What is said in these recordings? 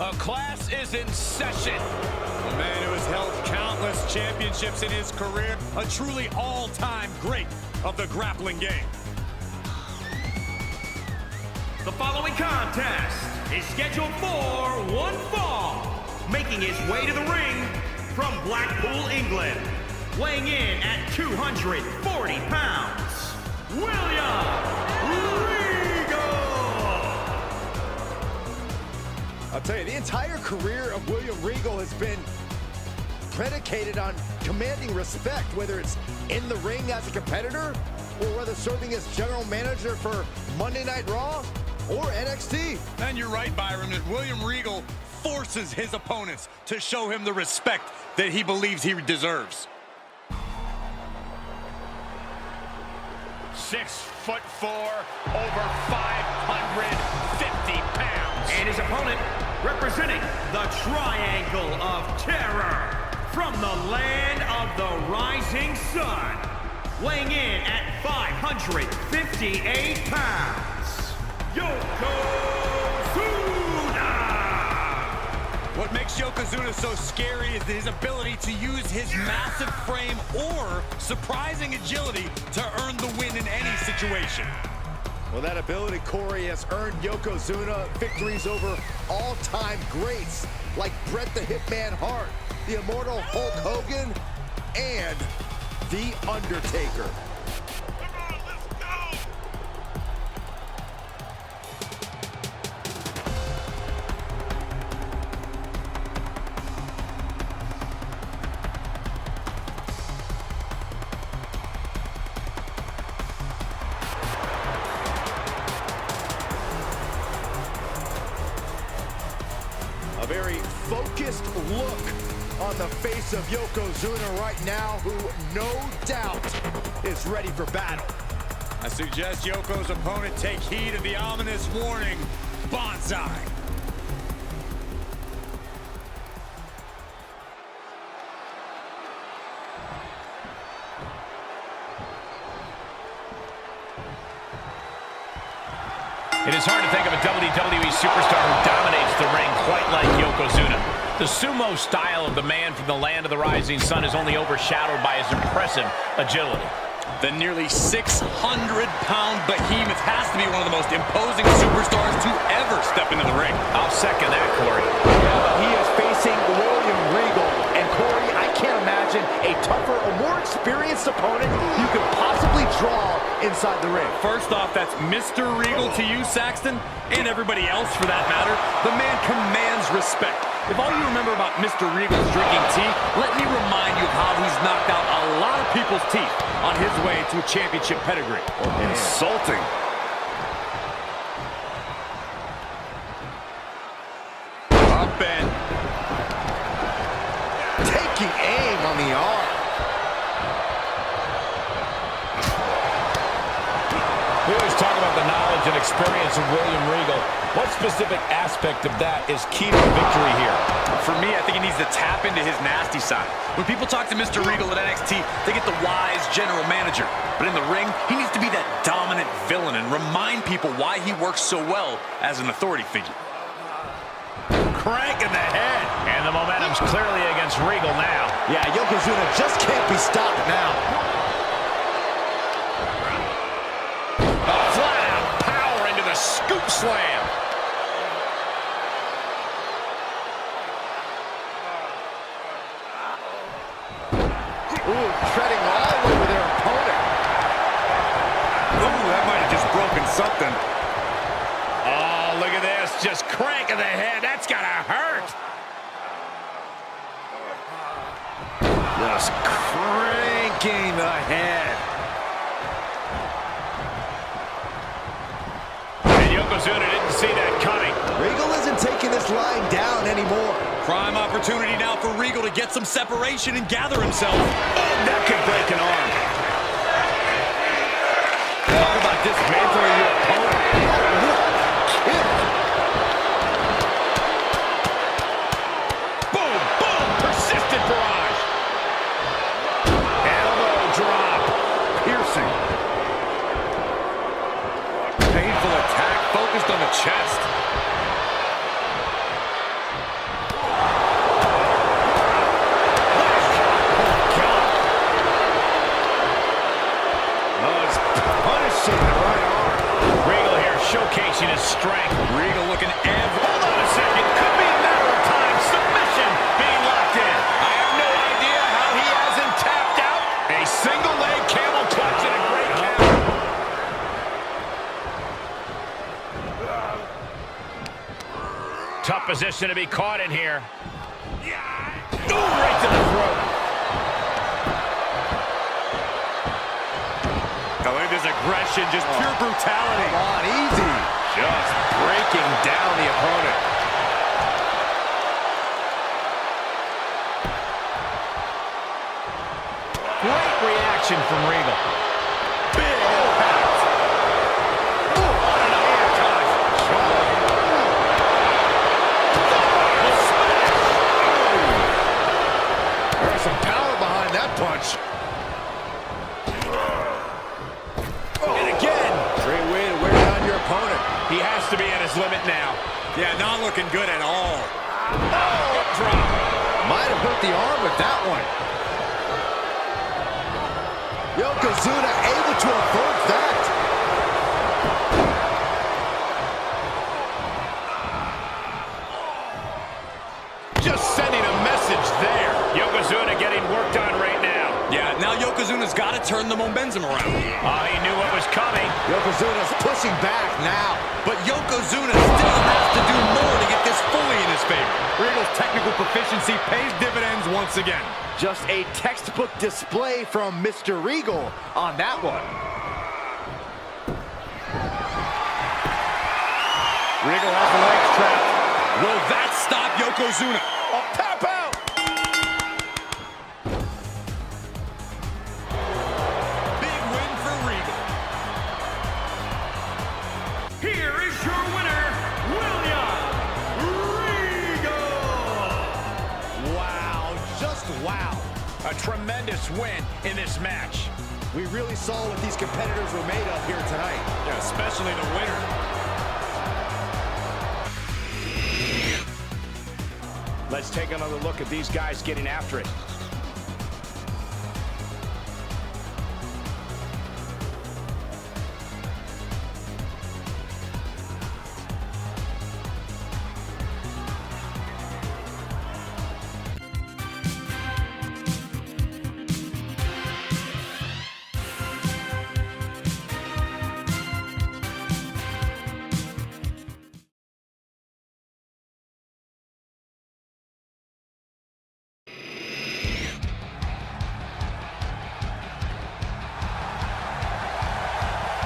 The class is in session. A man who has held countless championships in his career, a truly all-time great of the grappling game. The following contest is scheduled for one fall. Making his way to the ring from Blackpool, England, weighing in at 240 pounds, William REGAL! I'll tell you, the entire career of William REGAL has been predicated on commanding respect, whether it's in the ring as a competitor or whether serving as general manager for Monday Night Raw or NXT. And you're right, Byron, that William REGAL forces his opponents to show him the respect that he believes he deserves. 6'4", over 550 pounds. And his opponent, representing the Triangle of Terror, from the land of the rising sun, weighing in at 558 pounds, YOKOZUNA! What makes YOKOZUNA so scary is his ability to use his massive frame or surprising agility to earn the win in any situation. Well, that ability, Corey, has earned YOKOZUNA victories over all-time greats like Bret the Hitman Hart, the immortal Hulk Hogan, and The Undertaker. A very focused look on the face of YOKOZUNA right now, who no doubt is ready for battle. I suggest Yoko's opponent take heed of the ominous warning, Bonsai. It is hard to think of a WWE superstar who dominates the ring quite like YOKOZUNA. The sumo style of the man from the land of the rising sun is only overshadowed by his impressive agility. The nearly 600-pound behemoth has to be one of the most imposing superstars to ever step into the ring. I'll second that, Corey. Yeah, but he is facing William REGAL. And Corey, I can't imagine a tougher or more experienced opponent you could possibly draw inside the ring. First off, that's Mr. Regal to you, Saxton, and everybody else for that matter. The man commands respect. If all you remember about Mr. Regal's drinking tea, let me remind you of how he's knocked out a lot of people's teeth on his way to a championship pedigree. Insulting. Up and Taking aim on the arm. We always talk about the knowledge and experience of William REGAL. What specific aspect of that is key to the victory here? For me, I think he needs to tap into his nasty side. When people talk to Mr. Regal at NXT, they get the wise general manager. But in the ring, he needs to be that dominant villain and remind people why he works so well as an authority figure. Crank in the head. And the momentum's clearly against REGAL now. Yeah, YOKOZUNA just can't be stopped now. Flat out power into the scoop slam. Ooh, treading all over their opponent. Ooh, that might have just broken something. Oh, look at this. Just cranking the head. That's gotta hurt. Just cranking the head. And YOKOZUNA didn't see that coming. Regal isn't taking this lying down anymore. Prime opportunity now for Regal to get some separation and gather himself. Oh, that could break an arm. Talk about dismantling your opponent. Boom, boom, persistent barrage. Elbow drop. Piercing. Painful attack focused on the chest. position to be caught in here. Ooh, right to the throat. Oh, look at this aggression, just pure brutality. Come on, easy. Just breaking down the opponent. Great reaction from Regal. Big impact. Ooh, what an uppercut. There's some power behind that punch. And again. Great way to wear down your opponent. He has to be at his limit now. Yeah, not looking good at all. Oh, drop. Might have hurt the arm with that one. YOKOZUNA able to avert that. Just sending a message there. YOKOZUNA getting worked on right now. Yeah, now YOKOZUNA's got to turn the momentum around. He knew what was coming. YOKOZUNA's pushing back now. But YOKOZUNA still has to do more to get this fully in his favor. Regal's technical proficiency pays dividends once again. Just a textbook display from Mr. Regal on that one. Regal has the legs trapped. Will that stop YOKOZUNA? Oh, tap out! Big win for Regal. Here is your winner, Regal. Wow, just wow. A tremendous win in this match. We really saw what these competitors were made of here tonight. Yeah, especially the winner. Let's take another look at these guys getting after it.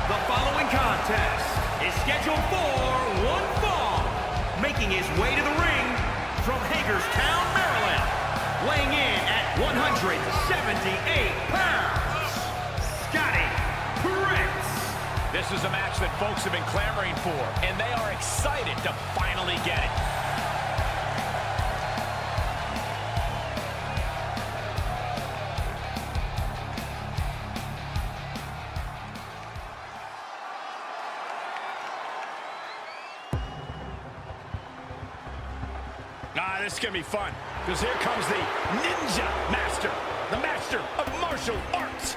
The following contest is scheduled for one fall. Making his way to the ring from Hagerstown, Maryland. Weighing in at 178 pounds, Scotty. This is a match that folks have been clamoring for, and they are excited to finally get it. This is going to be fun, because here comes the Ninja Master, the master of martial arts.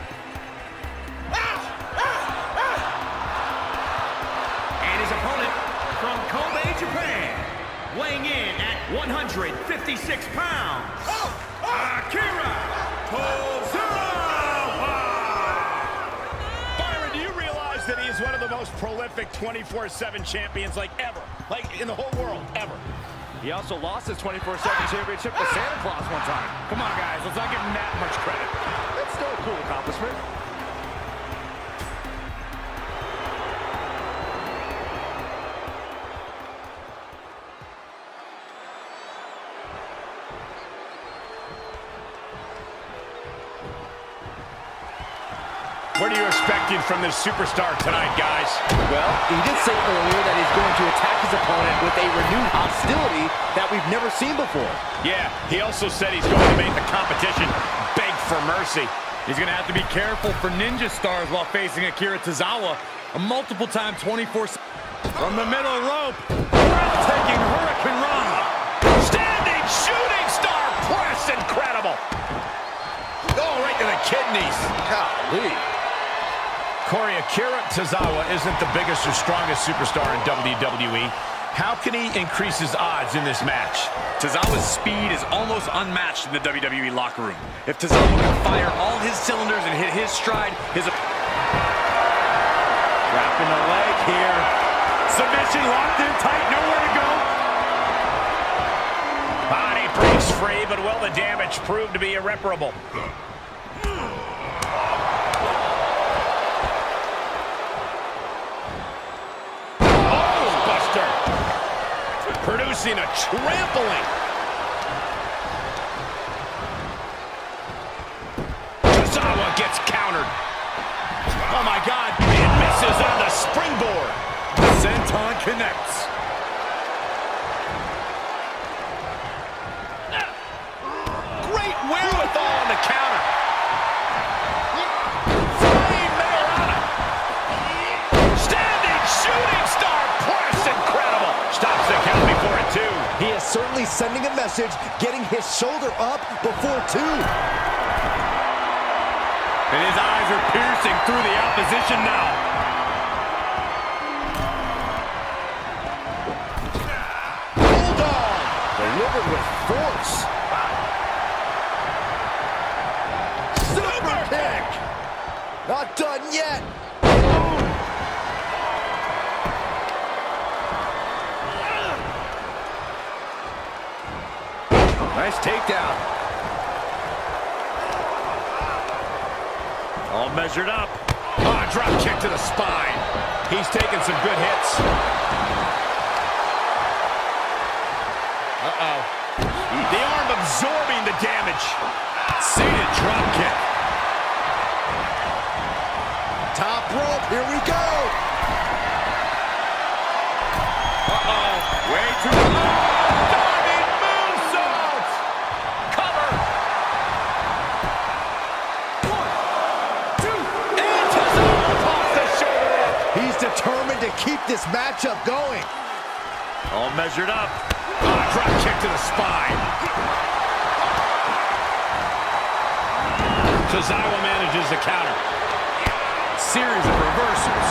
And his opponent from Kobe, Japan, weighing in at 156 pounds, Akira Tozawa. Byron, do you realize that he is one of the most prolific 24/7 champions ever, in the whole world, ever? He also lost his 24/7 championship to Santa Claus one time. Come on, guys, let's not give him that much credit. That's still a cool accomplishment. What are you expecting from this superstar tonight, guys? Well, he did say earlier that he's going to attack his opponent with a renewed hostility that we've never seen before. Yeah, he also said he's going to make the competition beg for mercy. He's going to have to be careful for ninja stars while facing Akira Tozawa, a multiple-time 24/7. From the middle rope, breathtaking Hurricane Rana. Standing shooting star press, incredible. Oh, right to the kidneys. Golly. Corey, Akira Tozawa isn't the biggest or strongest superstar in WWE. How can he increase his odds in this match? Tozawa's speed is almost unmatched in the WWE locker room. If Tozawa can fire all his cylinders and hit his stride, Wrapping the leg here. submission locked in tight, nowhere to go. breaks free, but will the damage prove to be irreparable? Producing a trampling. Tozawa gets countered. Oh my God, it misses on the springboard. Senton connects. Great wherewithal on the counter. Flying Mayorana. Standing shooting star press, incredible. Stops the count before it, too. He is certainly sending a message, getting his shoulder up before 2. And his eyes are piercing through the opposition now. Bulldog delivered with force. Super kick. Not done yet. Nice takedown. All measured up. Oh, drop kick to the spine. He's taking some good hits. Uh-oh. The arm absorbing the damage. Seated drop kick. Top rope, here we go. Uh-oh. Way too long. Diving moonsault. Cover. 1, 2. And Tozawa pops the shoulder up. He's determined to keep this matchup going. All measured up. Oh, drop kick to the spine. Tozawa manages the counter. Series of reversals.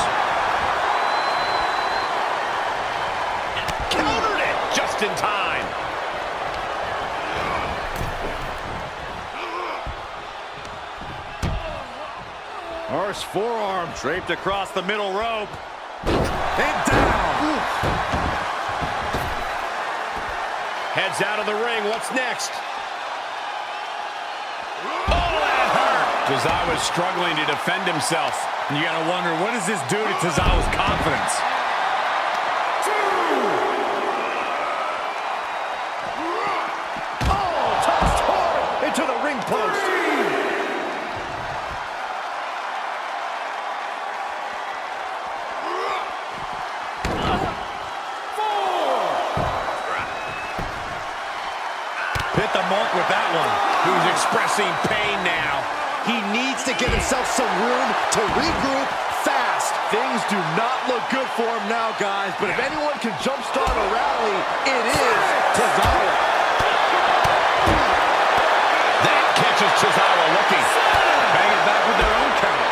Countered it just in time. Horse forearm draped across the middle rope. And down. Oof. Heads out of the ring. What's next? Oh, that hurt. Tozawa's struggling to defend himself. You gotta wonder, what does this do to Tozawa's confidence? Oh, tossed hard into the ring post. Hit the mark with that one. He's expressing pain now. He needs to give himself some room to regroup fast. Things do not look good for him now, guys, but if anyone can jumpstart a rally, it is Tozawa. That catches Tozawa looking. Bang it back with their own count.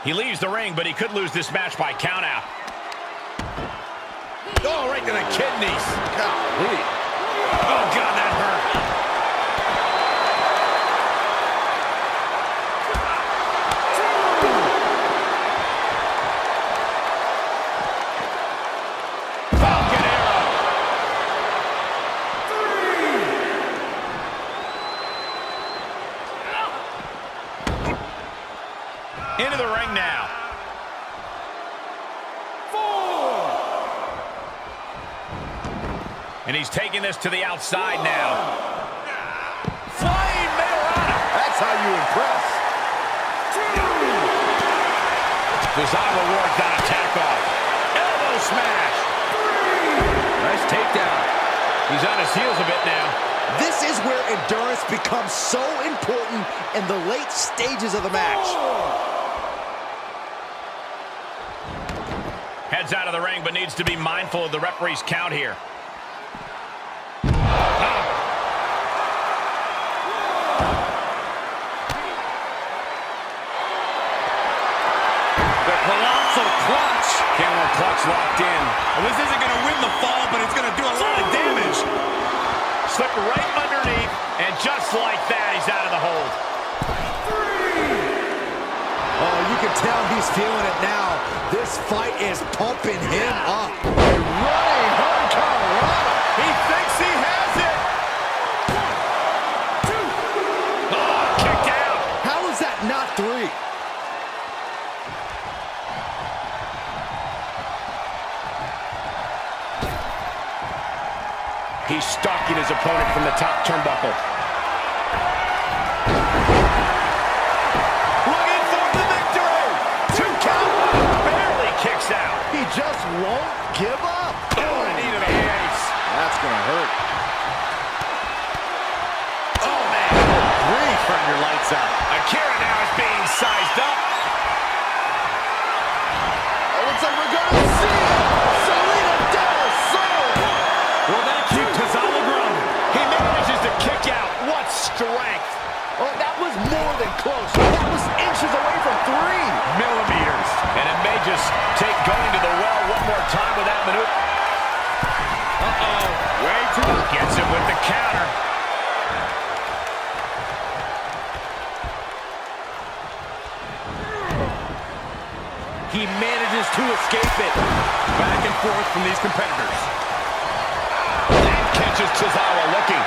He leaves the ring, but he could lose this match by countout. Oh, right to the kidneys. Golly. Oh, God, that hurt. Falcon arrow. Into the ring now. 4. And he's taking this to the outside now. Flying Mayorana. That's how you impress. 2. Tozawa wards that attack off. Elbow smash. 3. Nice takedown. He's on his heels a bit now. This is where endurance becomes so important in the late stages of the match. Heads out of the ring, but needs to be mindful of the referee's count here. The colossal clutch. Camel clutch much locked in. Well, this isn't going to win the fall, but it's going to do a lot of damage. Slipped right underneath, and just like that, he's out of the hold. Oh, you can tell he's feeling it now. This fight is pumping him up. A running hurricanrana. He thinks he has it. 1, 2. Oh, kicked out. How is that not 3? He's stalking his opponent from the top turnbuckle. Looking for the victory. 2 count. Barely kicks out. He just won't give up. Oh, I needed a face. That's going to hurt. Oh, man. Grief, turn your lights out. Akira now is being sized up. It looks like we're going to see it. Selena Del Sol. Will that keep Tozawa grounded? He manages to kick out. What strength. Oh, that was more than close. That was inches away from 3 millimeters. And it may just take going to the well one more time with that maneuver. Uh-oh. Way too much. Gets him with the counter. He manages to escape it. Back and forth from these competitors. And catches Tozawa looking.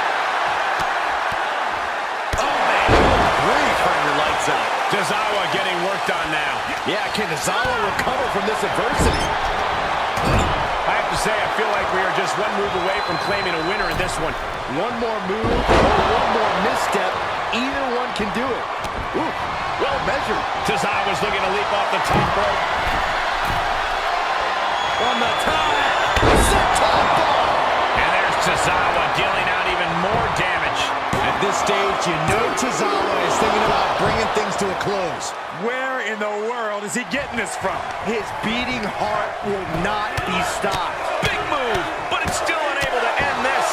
Oh, man. Grief, turn your lights out. Tozawa getting worked on now. Yeah, can Tozawa recover from this adversity? I have to say, I feel like we are just one move away from claiming a winner in this one. One more move or one more misstep, either one can do it. Ooh, well measured. Tozawa's looking to leap off the top rope. From the top. And there's Tozawa dealing out even more damage. At this stage, you know Tozawa is thinking about bringing things to a close. Where in the world is he getting this from? His beating heart will not be stopped. Big move, but it's still unable to end this.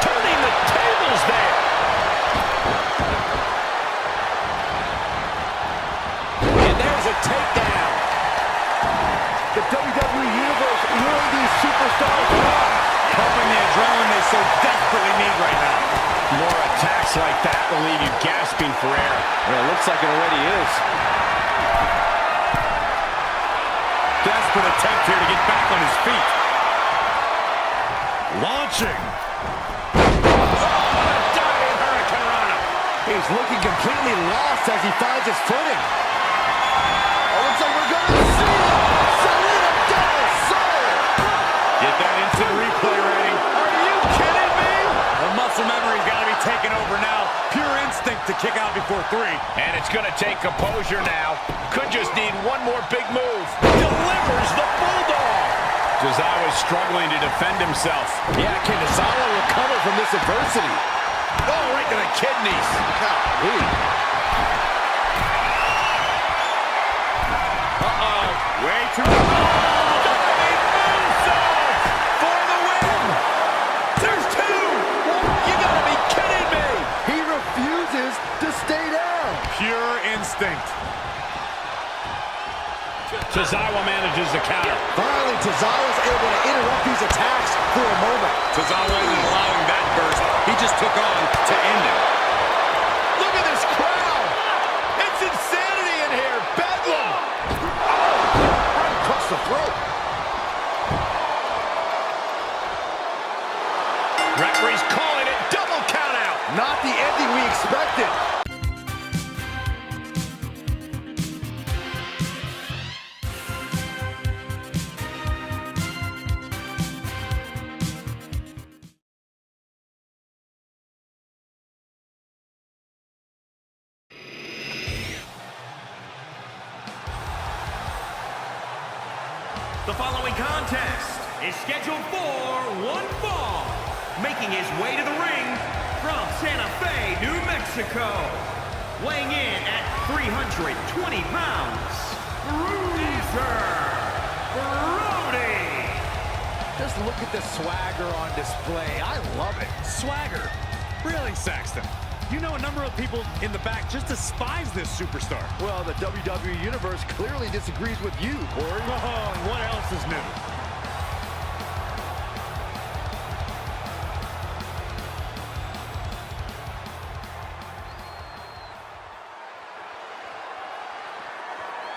Turning the tables there. And there's a takedown. The WWE Universe will these superstars on. Pumping the adrenaline they so desperately need right now. More attacks like that will leave you gasping for air. Well, it looks like it already is. Desperate attempt here to get back on his feet. Launching. Diving hurricanrana. He's looking completely lost as he finds his footing. Oh, looks like we're going to see it. Selena Del Sol. Get that instant replay ready. Are you kidding me? The muscle memory's got to be taken over now. Pure instinct to kick out before 3. And it's going to take composure now. Could just need one more big move. Delivers the bulldog. Tozawa's struggling to defend himself. Yeah, can Tozawa recover from this adversity? Oh, right to the kidneys. Golly. Way too much. For the win. There's 2. You gotta be kidding me. He refuses to stay down. Pure instinct. Tozawa manages the counter. Finally, Tozawa's able to interrupt these attacks for a moment. Tozawa isn't allowing that burst. He just took on to end it. Look at this crowd. It's insanity in here. Bedlam. Oh, right across the throat. Referee's calling it. Double count out. Not the ending we expected. The following contest is scheduled for one fall. Making his way to the ring from Santa Fe, New Mexico. Weighing in at 320 pounds, BRUISER, BRODY. Just look at the swagger on display. I love it. Swagger. Really, Saxton? You know, a number of people in the back just despise this superstar. Well, the WWE Universe clearly disagrees with you, Corey. Oh, and what else is new?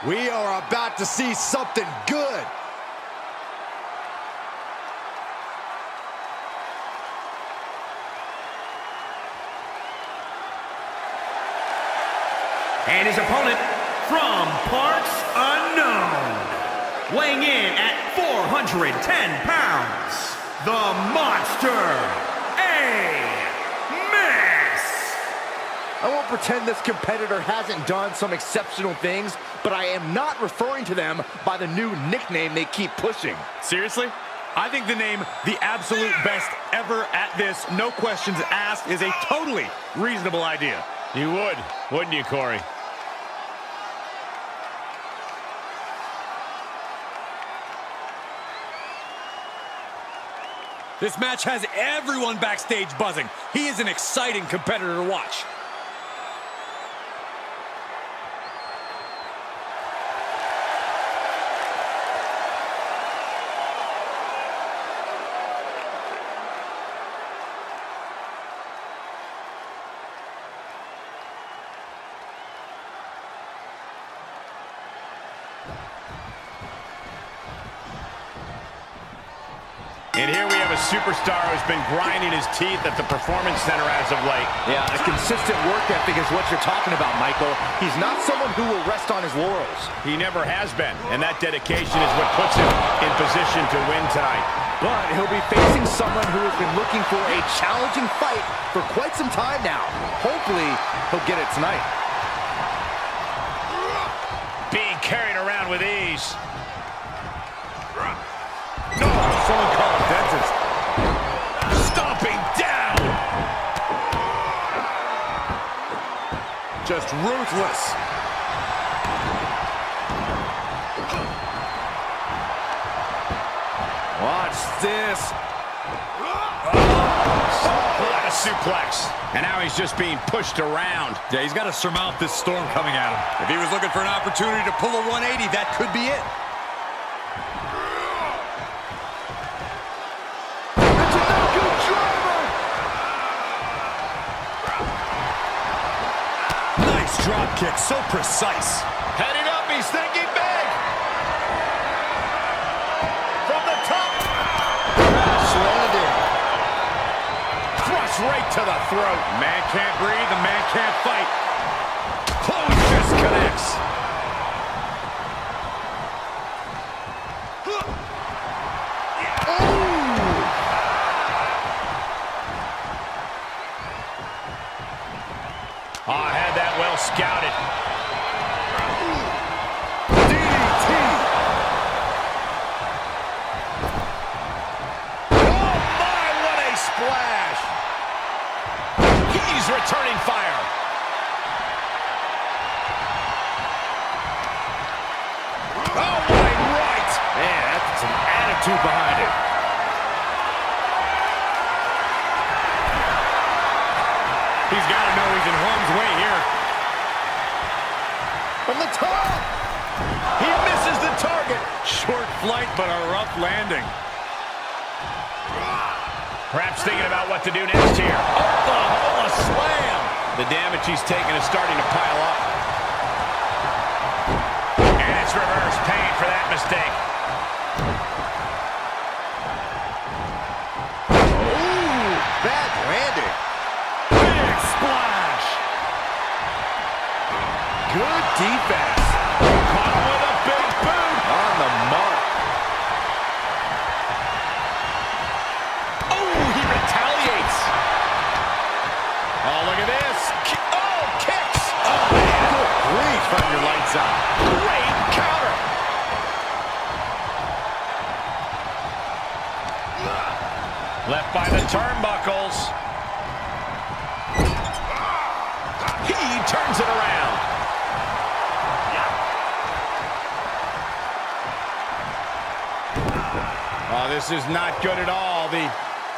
We are about to see something good. And his opponent from parts unknown, weighing in at 410 pounds, the Monster, I won't pretend this competitor hasn't done some exceptional things, but I am not referring to them by the new nickname they keep pushing. Seriously? I think the name the absolute best ever at this, no questions asked, is a totally reasonable idea. You would, wouldn't you, Corey? This match has everyone backstage buzzing. He is an exciting competitor to watch. And here we have a superstar who's been grinding his teeth at the Performance Center as of late. Yeah, a consistent work ethic is what you're talking about, Michael. He's not someone who will rest on his laurels. He never has been, and that dedication is what puts him in position to win tonight. But he'll be facing someone who has been looking for a challenging fight for quite some time now. Hopefully, he'll get it tonight. Being carried around with ease. Someone call a dentist. Stomping down. Just ruthless. Watch this. What a suplex. And now he's just being pushed around. Yeah, he's got to surmount this storm coming at him. If he was looking for an opportunity to pull a 180, that could be it. Drop kick, so precise. Heading up, he's thinking big. From the top. Crash landing. Thrust right to the throat. Man can't breathe, the man can't fight. Close just connects. I had that well scouted. DDT. Oh my, what a splash. He's returning fire. Oh my, right. Man, that's some attitude behind it. He's got to know he's in harm's way here. From the top. He misses the target. Short flight, but a rough landing. Perhaps thinking about what to do next here. Oklahoma slam. The damage he's taken is starting to pile up. And it's reverse pain for that mistake. Ooh, bad landing. Big splash. Good defense. Caught with a big boot. On the mark. Oh, he retaliates. Oh, look at this. Oh, kicks. Oh, man. Good grief. Turn your lights out. Great counter. Left by the turnbuckles. He turns it around. Oh, this is not good at all. The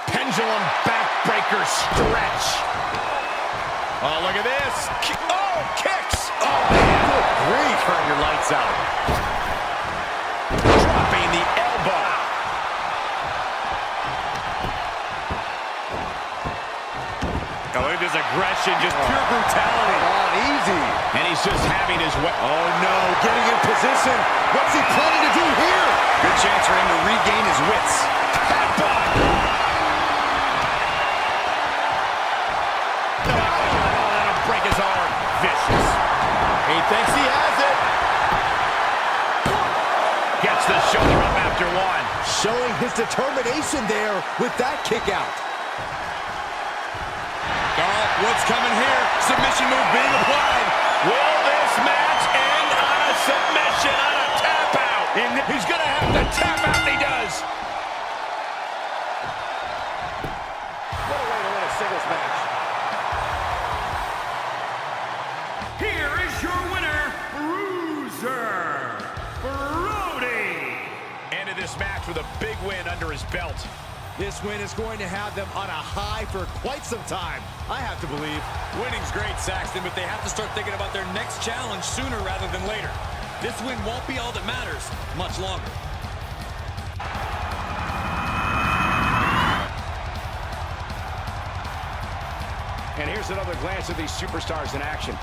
pendulum backbreaker stretch. Oh, look at this. Oh, kicks. Oh, man. Good grief. Turn your lights out. Dropping the elbow. Oh, look at this aggression. Just pure brutality. Oh, easy. And he's just having his way. Oh, no. Getting in position. What's he planning to do here? Good chance for him to regain his wits. That'll break his arm. Vicious. He thinks he has it. Gets the shoulder up after one. Showing his determination there with that kick out. Oh, what's coming here? Submission move being applied. Will this match end on a submission, on a tap out? He's going to have to tap out, and he does. What a way to win a singles match. Here is your winner, Bruiser, Brody. Ended this match with a big win under his belt. This win is going to have them on a high for quite some time, I have to believe. Winning's great, Saxton, but they have to start thinking about their next challenge sooner rather than later. This win won't be all that matters much longer. And here's another glance at these superstars in action.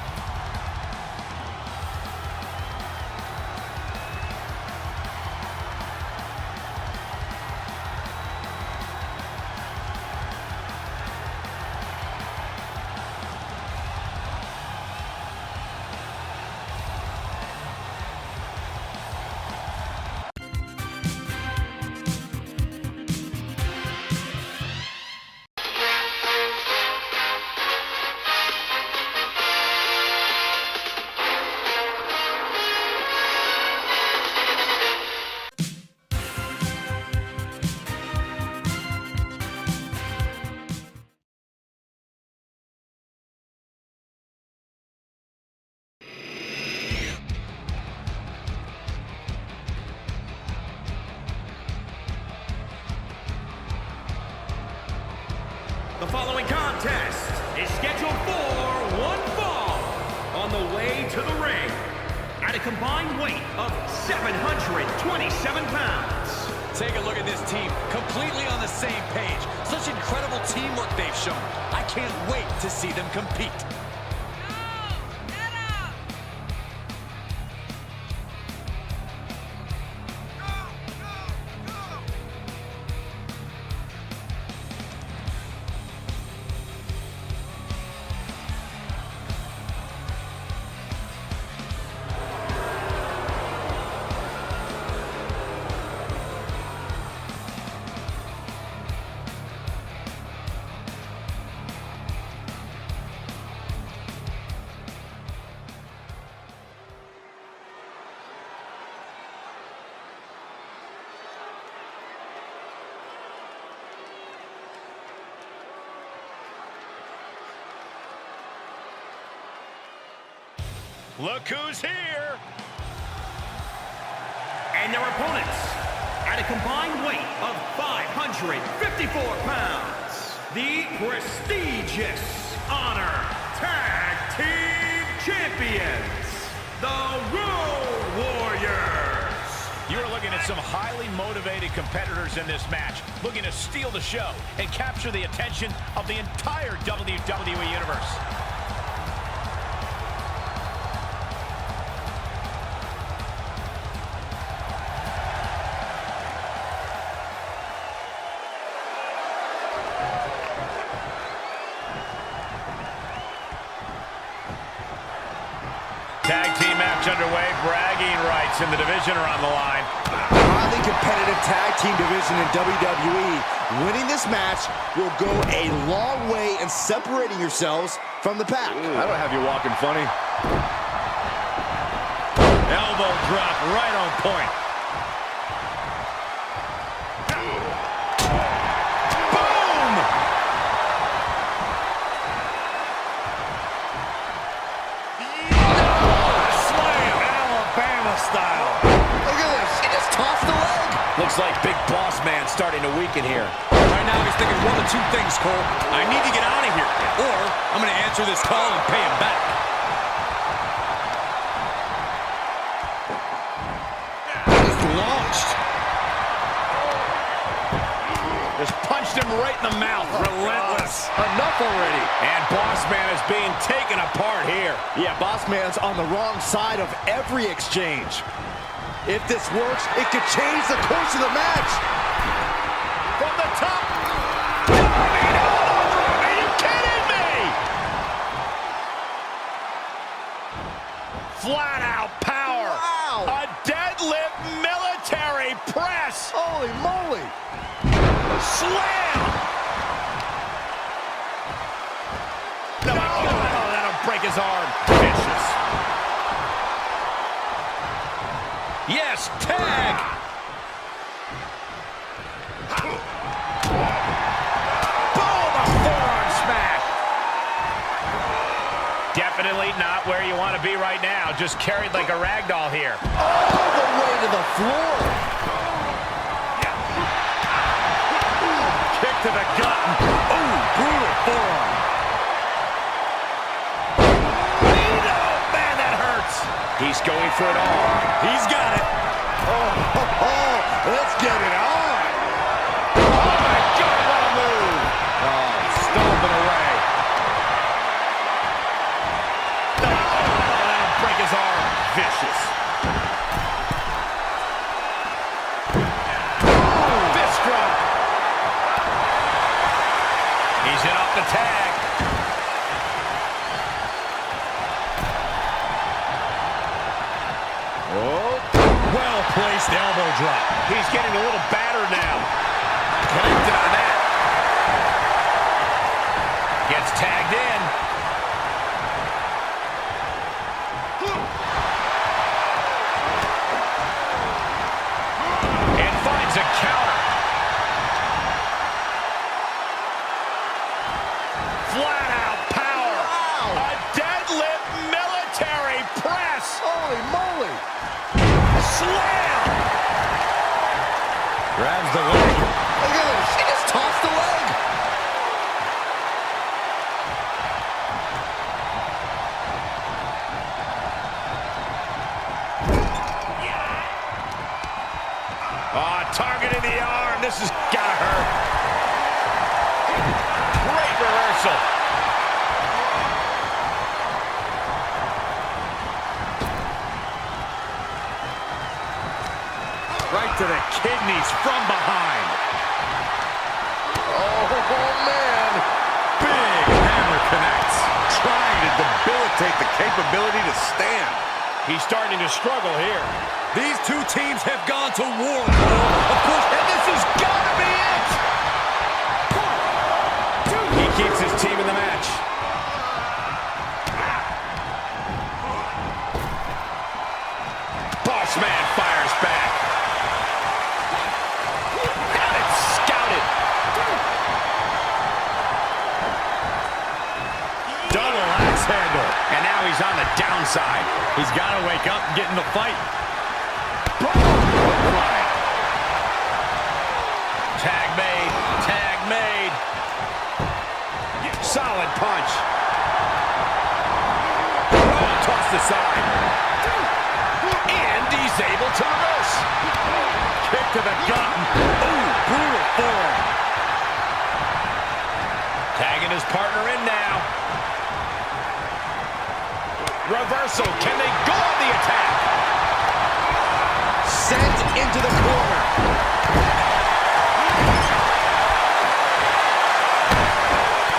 The following contest is scheduled for one fall on the way to the ring at a combined weight of 727 pounds. Take a look at this team, completely on the same page. Such incredible teamwork they've shown. I can't wait to see them compete. Look who's here. And their opponents, at a combined weight of 554 pounds, the prestigious Honor Tag Team Champions, the Road Warriors. You are looking at some highly motivated competitors in this match, looking to steal the show and capture the attention of the entire WWE Universe. Tag team match underway. Bragging rights in the division are on the line. Highly competitive tag team division in WWE. Winning this match will go a long way in separating yourselves from the pack. That'll have you walking funny. Elbow drop right on point. Look at this. He just tossed the leg. Looks like Big Boss Man starting to weaken here. Right Right now, he's thinking one of two things, Cole. I need to get out of here, or I'm going to answer this call and pay him back. He's launched. Just punched him right in the mouth. Relentless. Enough already. And Boss Man is being taken apart here. Yeah, Boss Man's on the wrong side of every exchange. If this works, it could change the course of the match. From the top. Are you kidding me? Flat out power. Wow. A deadlift military press. Holy moly. Slam. No, oh, that'll break his arm. Vicious. Yes, tag. Boom, a forearm smash. Definitely not where you want to be right now. Just carried like a rag doll here. All the way to the floor. Kick to the gut. Ooh, brutal forearm. Man, that hurts. He's going for it all. He's got it. Let's get it on. Oh, my God, what a move. Stomping away. That'll break his arm. Vicious. Fist drop. He's in off the tag. Well-placed elbow drop. He's getting a little battered now. Connected on that. Gets tagged in. And finds a counter. Flat out power. A deadlift military press. Holy moly. Slam. Grabs the leg. Look at this. She just tossed the leg. Target in the arm. This has gotta hurt. Great reversal. Right to the kidneys from behind. Oh, man. Big hammer connects. Trying to debilitate the capability to stand. He's starting to struggle here. These two teams have gone to war. Of course, and this has got to be it. He keeps his team in the match. Boss Man fires back. Got it scouted. Double axe handle. And now he's on the downside. He's got to wake up and get in the fight. Tag made. Tag made. Solid punch. Oh, tossed aside. And he's able to reverse. Kick to the gut. Ooh, brutal forearm. Tagging his partner in now. Reversal. Can they go on the attack? Sent into the corner.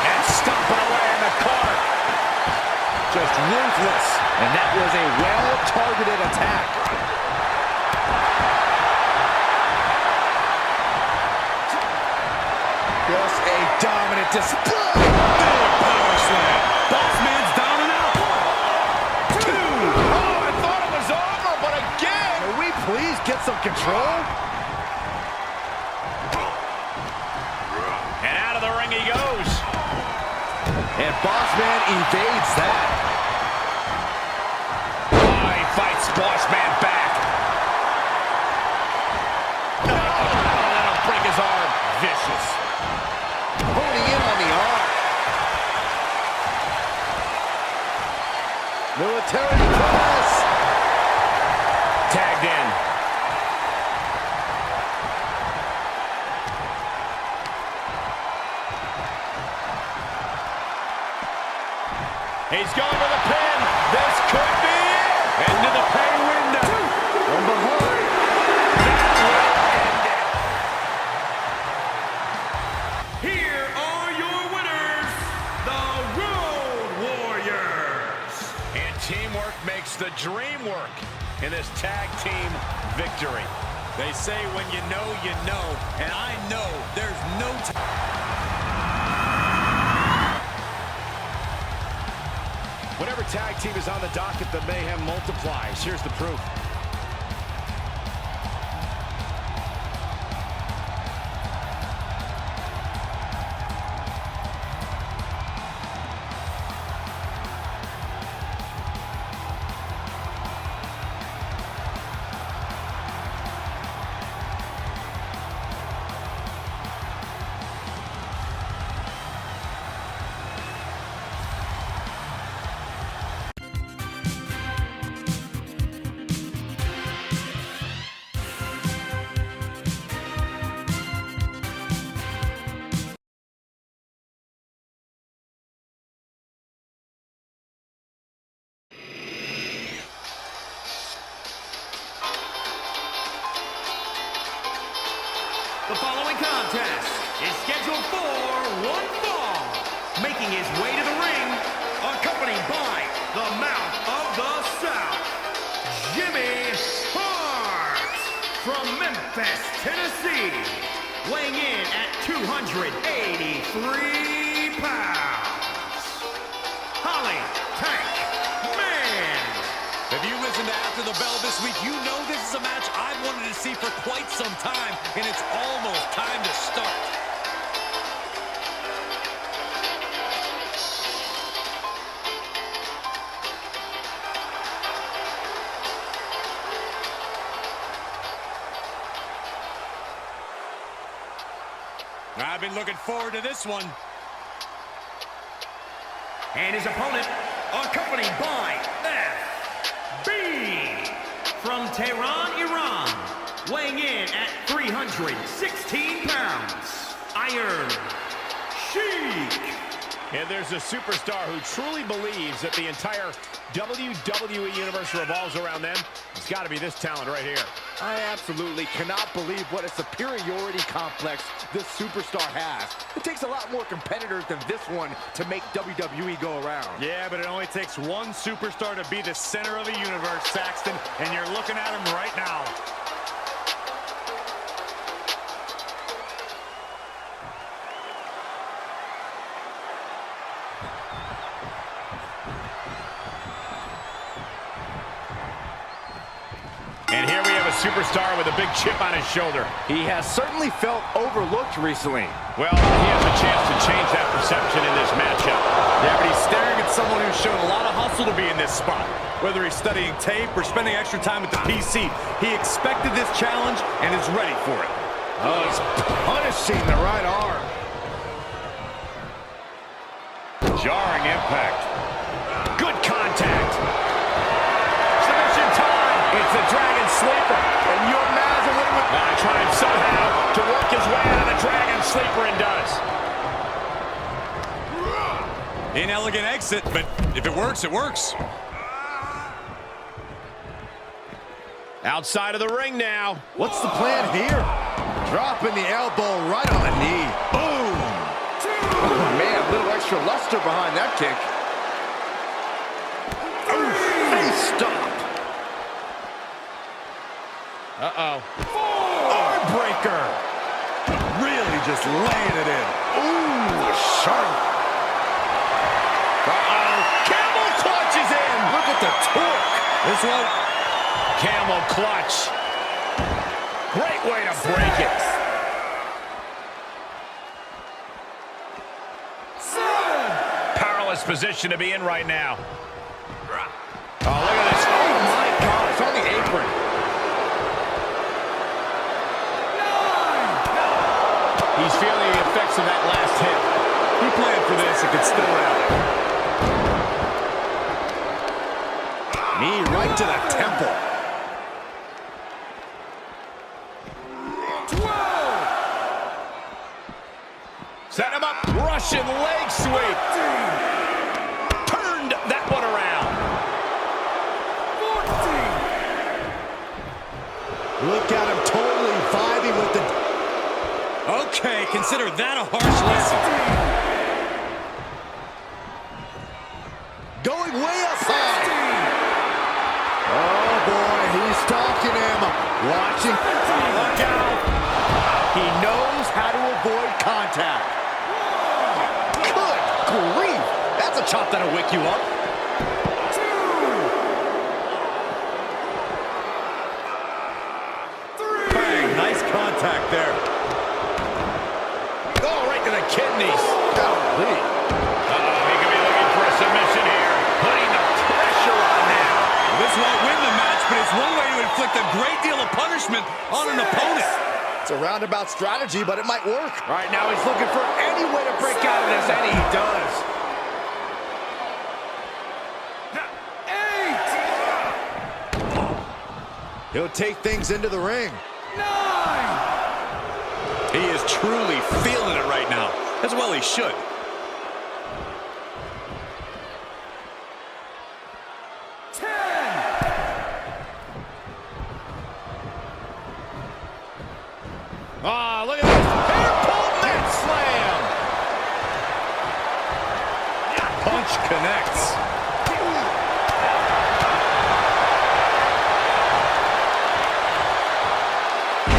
And stomping away in the corner. Just ruthless. And that was a well-targeted attack. Just a dominant display. Big power slam. Boss Man's down and out. 2. Oh, I thought it was over, but again. Can we please get some control? And out of the ring he goes. And Boss Man evades that. Oh, he fights Boss Man back. Oh, that'll break his arm. Vicious. in this tag team victory. They say when you know, and I know there's no time. Whatever tag team is on the docket, the mayhem multiplies. Here's the proof. The following contest is scheduled for one fall. Making his way to the ring, accompanied by the Mouth of the South, Jimmy Hart. From Memphis, Tennessee, weighing in at 283 pounds, Holly Tank Man. If you listen to After the Bell this week, you know this is a match I've wanted to see for quite some time, and it's almost time to start. I've been looking forward to this one. And his opponent, accompanied by FB from Tehran, Iran, weighing in at 316 pounds, Iron SHEIK. And there's a superstar who truly believes that the entire WWE Universe revolves around them. It's got to be this talent right here. I absolutely cannot believe what a superiority complex this superstar has. It takes a lot more competitors than this one to make WWE go around. Yeah, but it only takes one superstar to be the center of the universe, Saxton, and you're looking at him right now. And here we have a superstar with a big chip on his shoulder. He has certainly felt overlooked recently. Well, he has a chance to change that perception in this matchup. Yeah, but he's staring at someone who's shown a lot of hustle to be in this spot. Whether he's studying tape or spending extra time at the PC, he expected this challenge and is ready for it. Oh, he's punishing the right arm. Jarring impact. Good contact. Submission time. It's the Dragon Sleeper. And UMAGA trying somehow to work his way out of the Dragon Sleeper and does. Inelegant exit, but if it works, it works. Outside of the ring now. What's the plan here? Dropping the elbow right on the knee. Boom! Oh, man, a little extra luster behind that kick. Oh, face stop. Uh-oh. Arm breaker. Really just laying it in. Ooh, sharp. Uh-oh. Camel clutch is in. Look at the torque. This one. Camel clutch. Great way to break it. Powerless position to be in right now. Oh, look at this. Oh, my God. It's on the apron. He's feeling the effects of that last hit. He planned for this. It could still happen. Knee right to the temple. 12. Set him up. Russian leg sweep. Turned that one around. 14. Look at him totally vibing with the... Okay, consider that a harsh lesson. Going way up high. Oh, boy, he stalking him. Watching. Look out. He knows how to avoid contact. Good grief. That's a chop that'll wake you up. Bang, nice contact there. Oh, right to the kidneys. Golly. He could be looking for a submission here. Putting the pressure on now. This won't win the match, but it's one way to inflict a great deal of punishment on an opponent. It's a roundabout strategy, but it might work. Right now, he's looking for any way to break out of this, and he does. 8. He'll take things into the ring. 9. He is truly feeling it right now. As well he should. 10. Ah, look at this. Hair pull net slam. Punch connects.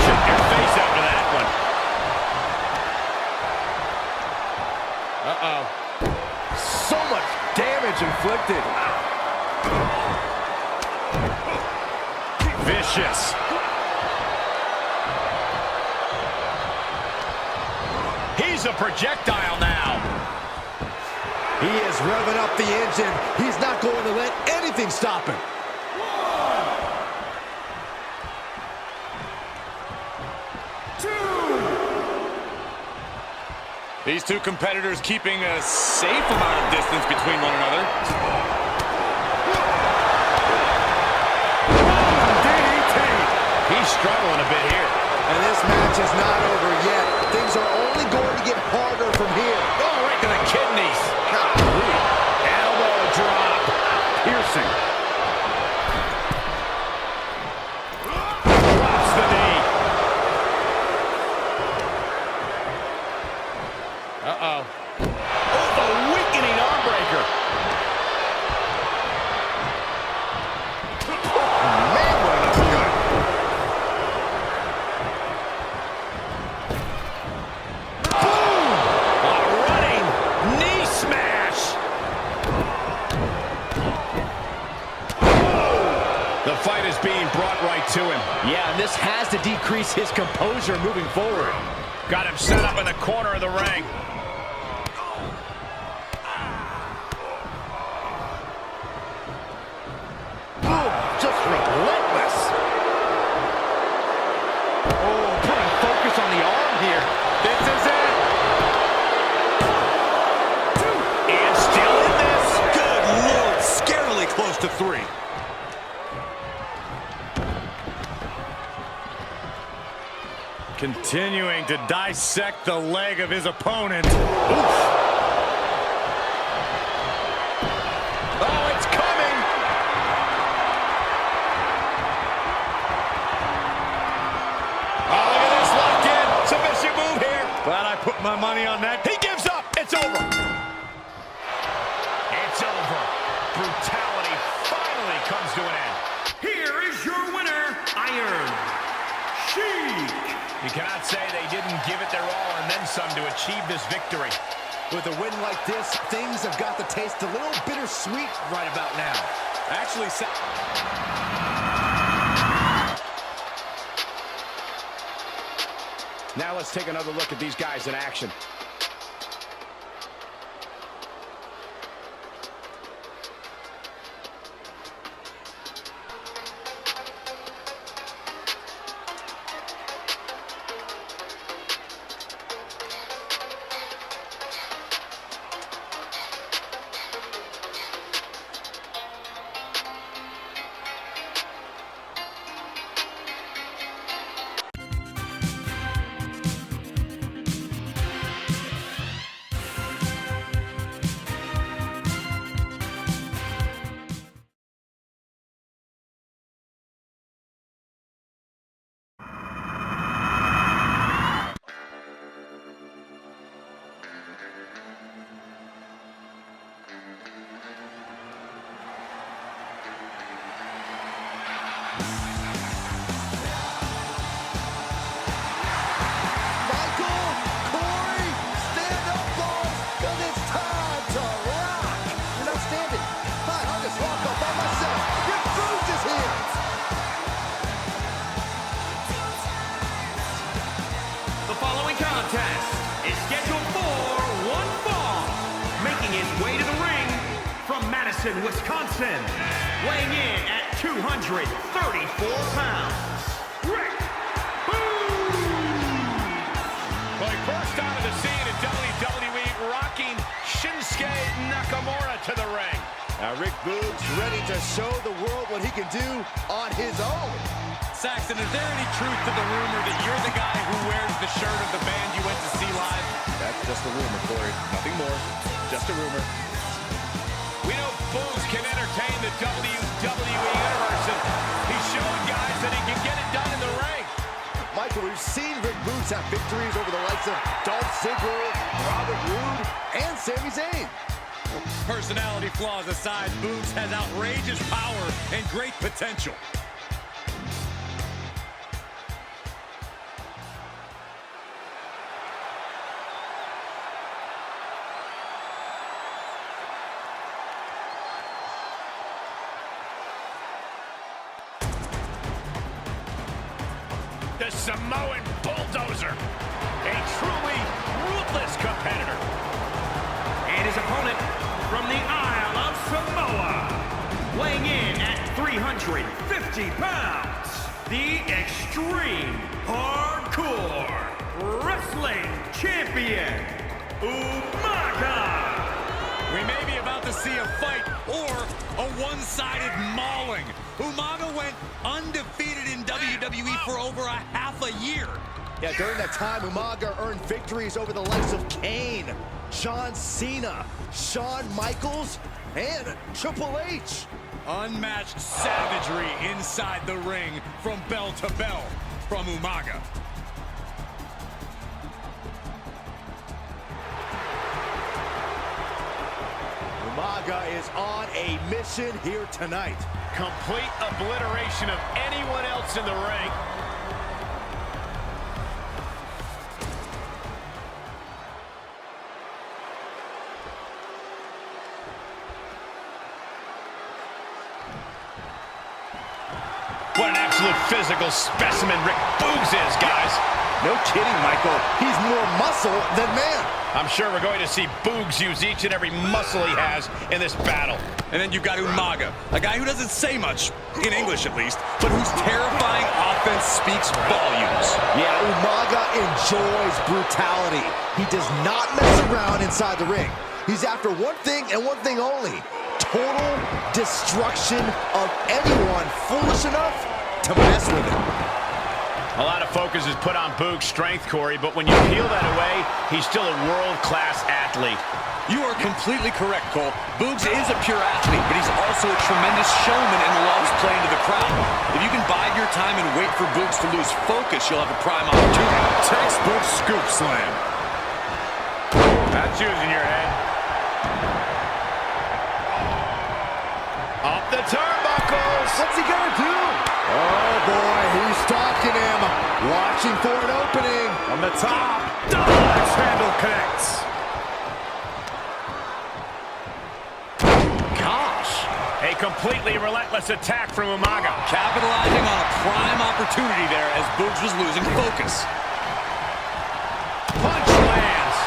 Check your face after that one. Uh-oh. So much damage inflicted. Vicious. He's a projectile now. He is revving up the engine. He's not going to let anything stop him. 2. These two competitors keeping a safe amount of distance between one another. DDT. He's struggling a bit here. And this match is not over yet. Things are only going to get harder from here. Oh, right to the kidneys. Golly. Elbow drop. Piercing. Drops the knee. Uh-oh. Oh, the weakening arm breaker. Man, what an uppercut. A running knee smash. The fight is being brought right to him. Yeah, and this has to decrease his composure moving forward. Got him set up in the corner of the ring. Boom, just relentless. Oh, putting focus on the arm here. This is it. And still in this. Good Lord, scarily close to 3. Continuing to dissect the leg of his opponent. Oof. Oh, it's coming. Oh, look at this locked in. Submission move here. Glad I put my money on that. He gives up. It's over. It's over. Brutality finally comes to an end. Here is your winner, Iron Sheik. You cannot say they didn't give it their all and then some to achieve this victory. With a win like this, things have got to taste a little bittersweet right about now. Actually, Now let's take another look at these guys in action. contest is scheduled for one fall. Making his way to the ring from Madison, Wisconsin. Weighing in at 234 pounds. Rick Boogs! Well, he burst onto the scene in WWE, rocking Shinsuke Nakamura to the ring. Now Rick Boogs ready to show the world what he can do on his own. Saxton, is there any truth to the rumor that you're the guy who wears the shirt of the band you went to see live? That's just a rumor, Corey. Nothing more. Just a rumor. We know Boogs can entertain the WWE Universe, and he's showing guys that he can get it done in the ring. Michael, we've seen Rick Boogs have victories over the likes of Dolph Ziggler, Robert Roode, and Sami Zayn. Personality flaws aside, Boogs has outrageous power and great potential. The Samoan bulldozer, a truly ruthless competitor. And his opponent from the Isle of Samoa, weighing in at 350 pounds, the Extreme Hardcore Wrestling Champion, UMAGA. We may be about to see a fight or a one-sided mauling. Umaga went undefeated in WWE for over a half a year. Yeah, during that time, Umaga earned victories over the likes of Kane, John Cena, Shawn Michaels, and Triple H. Unmatched savagery inside the ring from bell to bell from Umaga. Umaga is on a mission here tonight. Complete obliteration of anyone else in the ring. What an absolute physical specimen Rick Boogs is, guys. No kidding, Michael. He's more muscle than man. I'm sure we're going to see Boogs use each and every muscle he has in this battle. And then you've got Umaga, a guy who doesn't say much, in English at least, but whose terrifying offense speaks volumes. Yeah, Umaga enjoys brutality. He does not mess around inside the ring. He's after one thing and one thing only: total destruction of anyone foolish enough to mess with him. A lot of focus is put on Boogs' strength, Corey, but when you peel that away, he's still a world-class athlete. You are completely correct, Cole. Boogs is a pure athlete, but he's also a tremendous showman and loves playing to the crowd. If you can bide your time and wait for Boogs to lose focus, you'll have a prime opportunity. Textbook scoop slam. That's using your head. Up the turnbuckles. What's he gonna do? Oh boy, he's stalking him. Watching for an opening. On the top. Dodge handle connects. Gosh. A completely relentless attack from Umaga. Capitalizing on a prime opportunity there as Boogs was losing focus. Punch lands.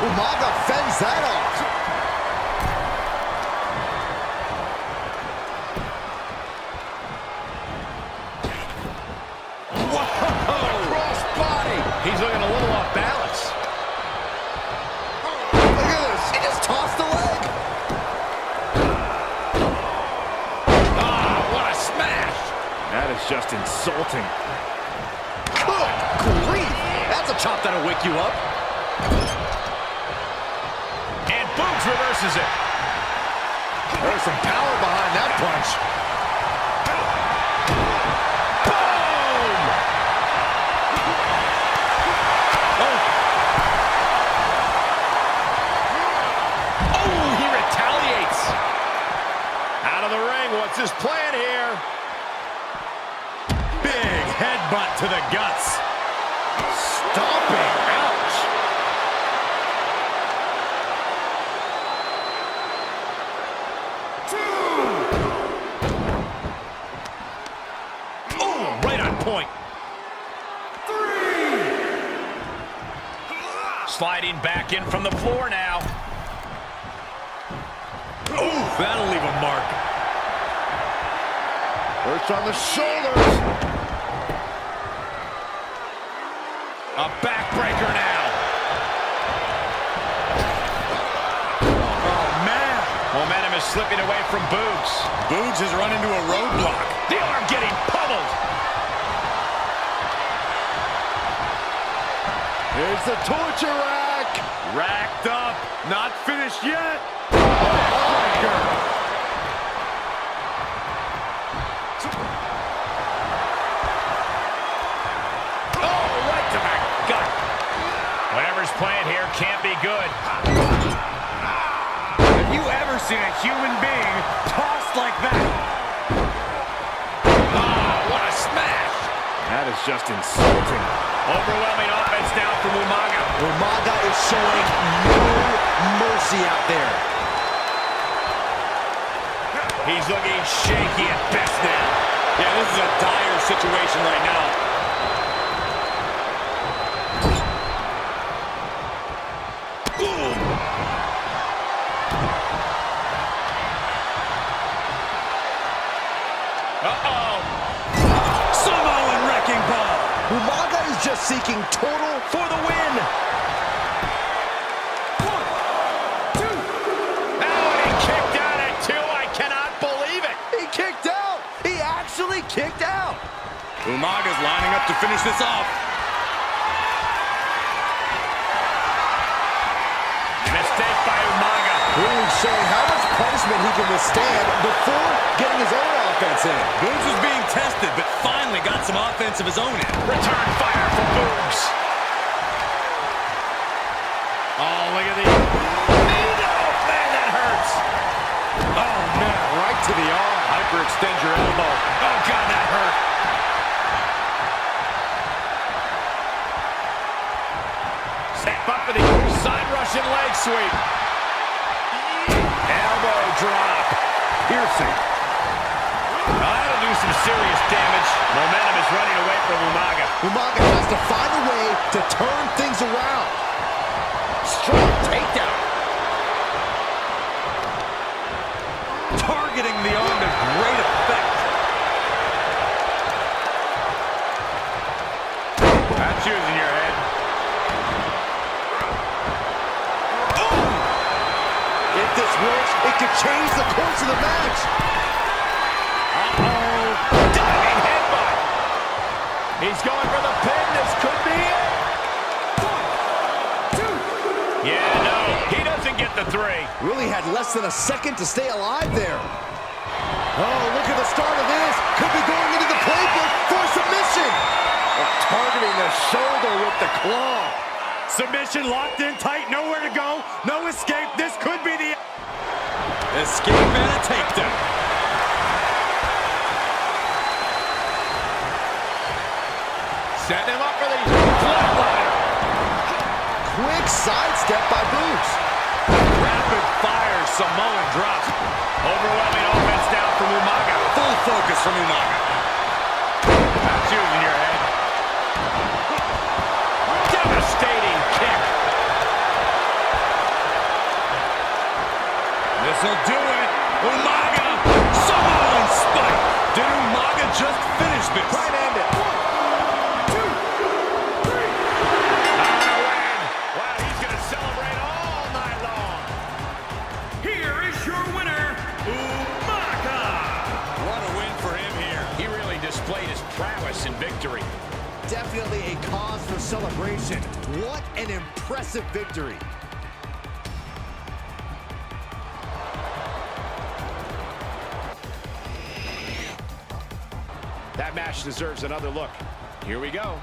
Umaga fends that off. He's looking a little off balance. Look at this. He just tossed the leg. Ah, what a smash. That is just insulting. Good grief. That's a chop that'll wake you up. And Boogs reverses it. There's some power behind that punch. What's his plan here? Big headbutt to the guts. Stomping. Ouch. Oh, right on point. Sliding back in from the floor now. Ooh, that'll leave a mark. Perched on the shoulders. A backbreaker now. Oh, man. Momentum is slipping away from Boogs. Boogs has run into a roadblock. The arm getting pummeled. Here's the torture rack. Racked up. Not finished yet. Backbreaker. Oh, right to the gut. Whatever's playing here can't be good. Have you ever seen a human being tossed like that? Oh, what a smash. That is just insulting. Overwhelming offense now from UMAGA. UMAGA is showing no mercy out there. He's looking shaky at best now. Yeah, this is a dire situation right now. Boom! Uh-oh. Samoan wrecking ball. UMAGA is just seeking total for the win. Kicked out at 2. I cannot believe it. He kicked out. He actually kicked out. UMAGA's lining up to finish this off. Mistake by UMAGA. Boogs showing how much punishment he can withstand before getting his own offense in. Boogs was being tested, but finally got some offense of his own in. Return fire for Boogs. Oh, look at the... Man, that hurts. Oh, man, right to the arm. Hyperextend your elbow. Oh, God, that hurt. Step up for the side Russian leg sweep. Elbow drop. Piercing. That'll do some serious damage. Momentum is running away from UMAGA. UMAGA has to find a way to turn things around. Strong takedown. Targeting the arm to great effect. That's using your head. If this works, it could change the course of the match. Uh-oh. Diving headbutt. He's going for the pin. This could be it. 1, 2. Yeah, no. He doesn't get the 3. Really had less than a second to stay alive there. Oh, look at the start of this. Could be going into the playbook for submission. Targeting the shoulder with the claw. Submission locked in tight, nowhere to go, no escape. This could be the escape and a takedown. Setting him up for the flatliner. Quick sidestep by Boogs. Rapid fire Samoan drop. Overwhelming offense down from UMAGA. Full focus from UMAGA. That's using your head. Devastating kick. This'll do it. UMAGA. Samoan spike. Did UMAGA just finish this? Try and end it. 1, 2, 3. Wow, he's going to celebrate all night long. Here is your winner, UMAGA. What a win for him here. He really displayed his prowess in victory. Definitely a cause for celebration. What an impressive victory. That match deserves another look. Here we go.